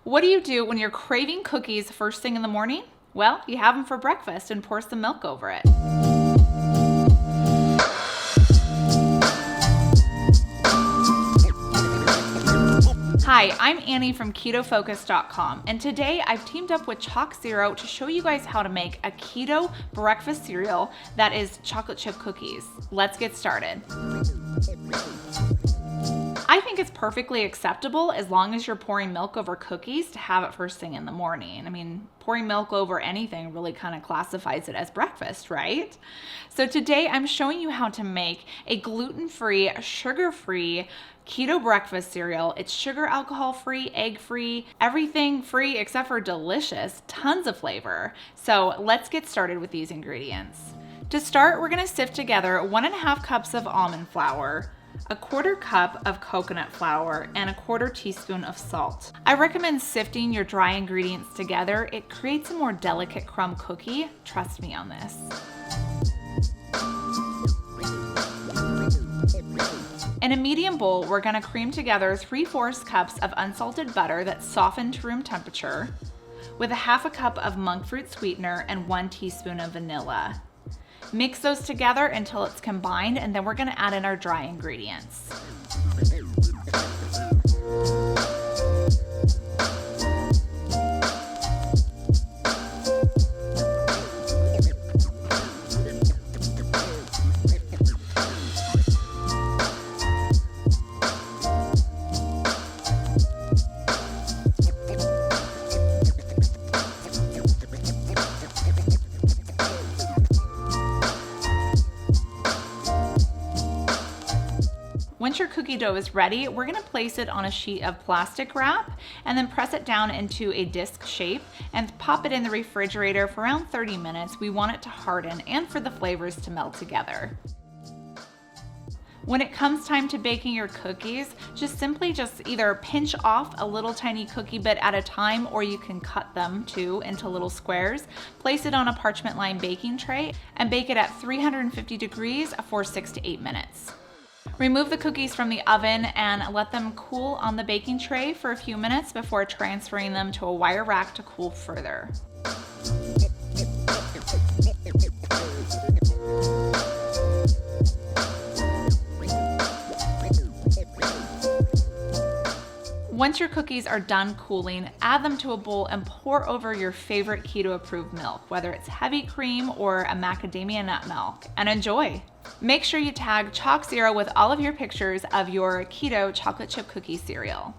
What do you do when you're craving cookies first thing in the morning? Well, you have them for breakfast and pour some milk over it. Hi, I'm Annie from KetoFocus.com, and today I've teamed up with ChocZero to show you guys how to make a keto breakfast cereal that is chocolate chip cookies. Let's get started. I think it's perfectly acceptable as long as you're pouring milk over cookies to have it first thing in the morning. I mean, pouring milk over anything really kind of classifies it as breakfast, right? So today I'm showing you how to make a gluten-free, sugar-free keto breakfast cereal. It's sugar, alcohol-free, egg-free, everything free except for delicious, tons of flavor. So let's get started with these ingredients. To start, we're gonna sift together 1.5 cups of almond flour, 1/4 cup of coconut flour, and 1/4 teaspoon of salt. I recommend sifting your dry ingredients together. It creates a more delicate crumb cookie. Trust me on this. In a medium bowl, we're gonna cream together 3/4 cups of unsalted butter that's softened to room temperature with 1/2 cup of monk fruit sweetener and 1 teaspoon of vanilla. Mix those together until it's combined, and then we're gonna add in our dry ingredients. Once your cookie dough is ready, we're gonna place it on a sheet of plastic wrap and then press it down into a disc shape and pop it in the refrigerator for around 30 minutes. We want it to harden and for the flavors to meld together. When it comes time to baking your cookies, just either pinch off a little tiny cookie bit at a time, or you can cut them too into little squares. Place it on a parchment lined baking tray and bake it at 350 degrees for 6 to 8 minutes. Remove the cookies from the oven and let them cool on the baking tray for a few minutes before transferring them to a wire rack to cool further. Once your cookies are done cooling, add them to a bowl and pour over your favorite keto approved milk, whether it's heavy cream or a macadamia nut milk, and enjoy. Make sure you tag ChocZero with all of your pictures of your keto chocolate chip cookie cereal.